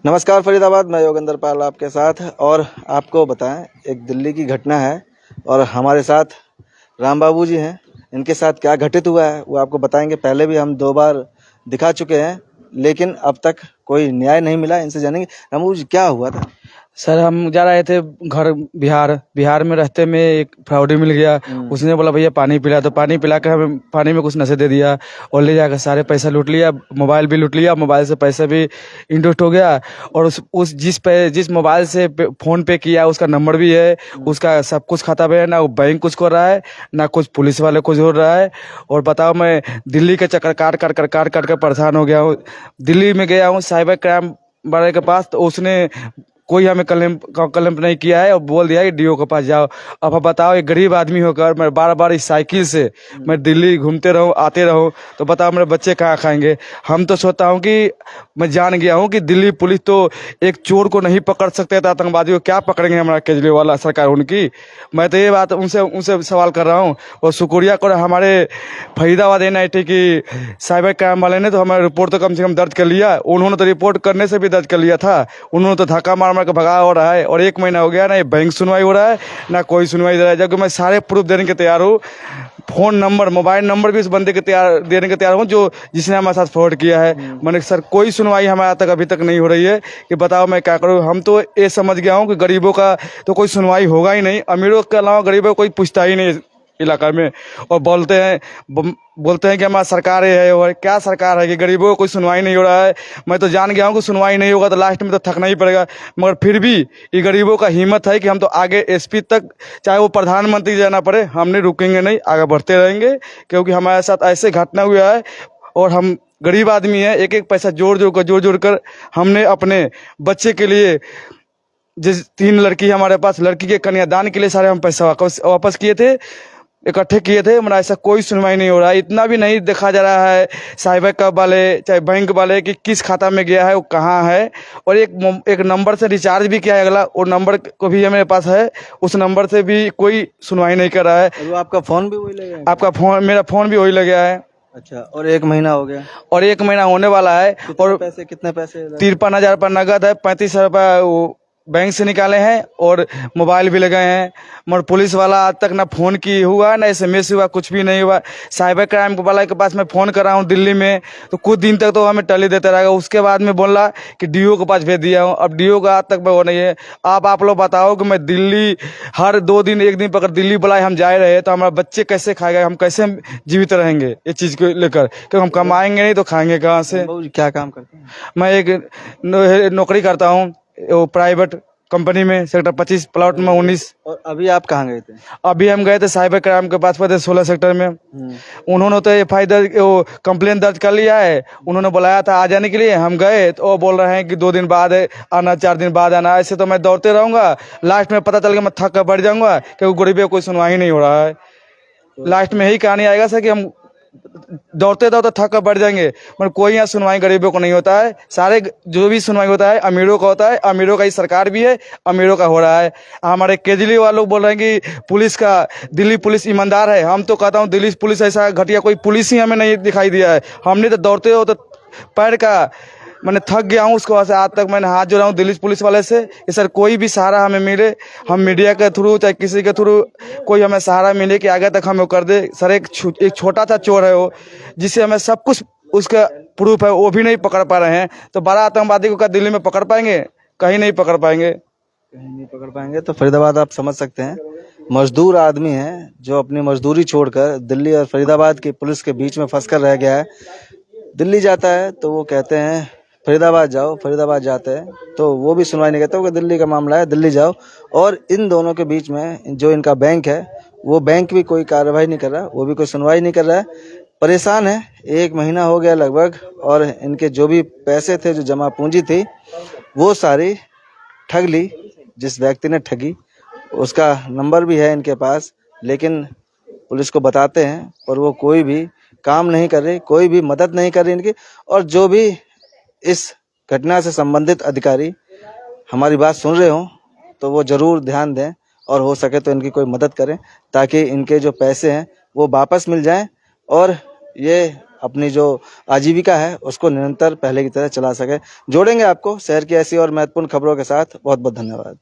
नमस्कार फरीदाबाद, मैं योगेंद्र पाल आपके साथ। और आपको बताएं, एक दिल्ली की घटना है और हमारे साथ राम बाबू जी हैं। इनके साथ क्या घटित हुआ है वो आपको बताएंगे। पहले भी हम 2 बार दिखा चुके हैं, लेकिन अब तक कोई न्याय नहीं मिला। इनसे जानेंगे, राम बाबू जी क्या हुआ था। सर हम जा रहे थे घर बिहार में रहते में एक फ्रॉडी मिल गया। उसने बोला भैया पानी पिला, तो पानी पिला के हमें पानी में कुछ नशे दे दिया और ले जाकर सारे पैसा लूट लिया। मोबाइल भी लूट लिया, मोबाइल से पैसा भी इंडोस्ट हो गया। और उस जिस मोबाइल से फोन पे किया उसका नंबर भी है, उसका सब कुछ खाता पे है। ना वो बैंक कुछ कर रहा है, ना कुछ पुलिस वाले कुछ हो रहा है। और बताओ, मैं दिल्ली के चक्कर काट कर परेशान हो गया हूँ। दिल्ली में गया हूँ साइबर क्राइम वाले के पास, तो उसने कोई हमें कलम नहीं किया है और बोल दिया कि डीओ के पास जाओ। अब आप बताओ, एक गरीब आदमी होकर मैं बार बार इस साइकिल से मैं दिल्ली घूमते रहूं, आते रहूं, तो बताओ मेरे बच्चे कहाँ खाएंगे। हम तो सोचता हूं कि मैं जान गया हूं कि दिल्ली पुलिस तो एक चोर को नहीं पकड़ सकते, तो आतंकवादी को क्या पकड़ेंगे हमारा केजरीवाल सरकार उनकी। मैं तो ये बात उनसे सवाल कर रहा हूँ। और शुक्रिया करो हमारे फरीदाबाद NIT की साइबर क्राइम वाले ने, तो हमारा रिपोर्ट तो कम से कम दर्ज कर लिया। उन्होंने तो रिपोर्ट करने से भी दर्ज कर लिया था। उन्होंने तो धक्का मार मार के भगा हो रहा है। और 1 महीना हो गया, ना ये बैंक सुनवाई हो रहा है, ना कोई सुनवाई दे रहा है। जबकि मैं सारे प्रूफ देने के तैयार हूँ। फोन नंबर, मोबाइल नंबर भी उस बंदे के देने के तैयार हूँ जो जिसने हमारे साथ फ्रॉड किया है। मैंने सर कोई सुनवाई हमारे तक अभी तक नहीं हो रही है कि बताओ मैं क्या करूँ। हम तो ये समझ गया हूँ कि गरीबों का तो कोई सुनवाई होगा ही नहीं, अमीरों के अलावा गरीबों को कोई पूछता ही नहीं इलाका में। और बोलते हैं कि हमारा सरकार है, और क्या सरकार है कि गरीबों को कोई सुनवाई नहीं हो रहा है। मैं तो जान गया हूँ कि सुनवाई नहीं होगा तो लास्ट में तो थकना ही पड़ेगा। मगर फिर भी ये गरीबों का हिम्मत है कि हम तो आगे SP तक, चाहे वो प्रधानमंत्री जाना पड़े, हम नहीं रुकेंगे, नहीं आगे बढ़ते रहेंगे। क्योंकि हमारे साथ ऐसे घटना हुआ है और हम गरीब आदमी है। एक एक पैसा जोड़ कर हमने अपने बच्चे के लिए, जिस 3 लड़की हमारे पास, लड़की के कन्यादान के लिए सारे हम पैसा वापस किए थे, इकट्ठे किए थे। मगर ऐसा कोई सुनवाई नहीं हो रहा है। इतना भी नहीं देखा जा रहा है साइबर क्राइम वाले चाहे बैंक वाले कि किस खाता में गया है, वो कहाँ है। और एक नंबर से रिचार्ज भी किया है अगला, और नंबर को भी मेरे पास है, उस नंबर से भी कोई सुनवाई नहीं कर रहा है। वो आपका फोन भी वही लगा है? आपका फोन, मेरा फोन भी वही लगा है। अच्छा, और 1 महीना हो गया? और 1 महीना होने वाला है। और कितने पैसे? 53,000 रुपये नगद है, 35 रुपये वो बैंक से निकाले हैं, और मोबाइल भी लगाए हैं। मगर पुलिस वाला आज तक ना फोन की हुआ, ना SMS हुआ, कुछ भी नहीं हुआ। साइबर क्राइम वाला के पास मैं फ़ोन कर रहा हूँ दिल्ली में, तो कुछ दिन तक तो हमें टली देता रहेगा। उसके बाद में बोला कि DO के पास भेज दिया हूँ। अब DO का आज तक वो नहीं है। आप लोग बताओ कि मैं दिल्ली हर 2 दिन 1 दिन पर अगर दिल्ली बुलाए हम जा रहे तो हमारे बच्चे कैसे खाएगा, हम कैसे जीवित रहेंगे ये चीज़ को लेकर। क्योंकि हम कमाएंगे नहीं तो खाएंगे कहाँ से। क्या काम करते हैं? मैं एक नौकरी करता हूँ प्राइवेट कंपनी में, सेक्टर 25 प्लॉट में 19। और अभी आप कहाँ गए थे? अभी हम गए थे साइबर क्राइम के पास 16 सेक्टर में। उन्होंने तो FIR कंप्लेन दर्ज कर लिया है। उन्होंने बुलाया था आ जाने के लिए, हम गए तो वो बोल रहे हैं कि 2 दिन बाद आना, 4 दिन बाद आना। ऐसे तो मैं दौड़ते रहूंगा, लास्ट में पता चल गया मैं थक कर बढ़ जाऊंगा, क्योंकि गरीबी कोई सुनवाई नहीं हो रहा है। लास्ट में यही कहानी आएगा सर कि हम दौड़ते दौड़ते थक कर बढ़ जाएंगे, मगर कोई यहाँ सुनवाई गरीबों को नहीं होता है। सारे जो भी सुनवाई होता है अमीरों का होता है। अमीरों का ही सरकार भी है, अमीरों का हो रहा है। हमारे केजरीवाल लोग बोल रहे हैं कि पुलिस का, दिल्ली पुलिस ईमानदार है। हम तो कहता हूँ दिल्ली पुलिस ऐसा घटिया कोई पुलिस ही हमें नहीं दिखाई दिया है। हमने तो दौड़ते हो तो पैर का मैंने थक गया हूँ। उसके बाद से आज तक मैंने हाथ जोड़ा हूँ दिल्ली पुलिस वाले से कि सर कोई भी सहारा हमें मिले, हम मीडिया के थ्रू चाहे किसी के थ्रू कोई हमें सहारा मिले कि आगे तक हमें कर दे। सर एक छोटा सा चोर है वो, जिससे हमें सब कुछ उसका प्रूफ है, वो भी नहीं पकड़ पा रहे हैं। तो बड़ा आतंकवादी को क्या दिल्ली में पकड़ पाएंगे? कहीं नहीं पकड़ पाएंगे। तो फरीदाबाद आप समझ सकते हैं, मजदूर आदमी है जो अपनी मजदूरी छोड़कर दिल्ली और फरीदाबाद की पुलिस के बीच में फंस कर रह गया है। दिल्ली जाता है तो वो कहते हैं फरीदाबाद जाओ, फरीदाबाद जाते हैं तो वो भी सुनवाई नहीं करते, वो दिल्ली का मामला है, दिल्ली जाओ। और इन दोनों के बीच में जो इनका बैंक है, वो बैंक भी कोई कार्रवाई नहीं कर रहा, वो भी कोई सुनवाई नहीं कर रहा है। परेशान है, 1 महीना हो गया लगभग, और इनके जो भी पैसे थे, जो जमा पूंजी थी, वो सारी ठग ली। जिस व्यक्ति ने ठगी उसका नंबर भी है इनके पास, लेकिन पुलिस को बताते हैं पर वो कोई भी काम नहीं कर रही, कोई भी मदद नहीं कर रही इनकी। और जो भी इस घटना से संबंधित अधिकारी हमारी बात सुन रहे हो तो वो जरूर ध्यान दें और हो सके तो इनकी कोई मदद करें, ताकि इनके जो पैसे हैं वो वापस मिल जाएं और ये अपनी जो आजीविका है उसको निरंतर पहले की तरह चला सके। जोड़ेंगे आपको शहर की ऐसी और महत्वपूर्ण खबरों के साथ। बहुत बहुत धन्यवाद।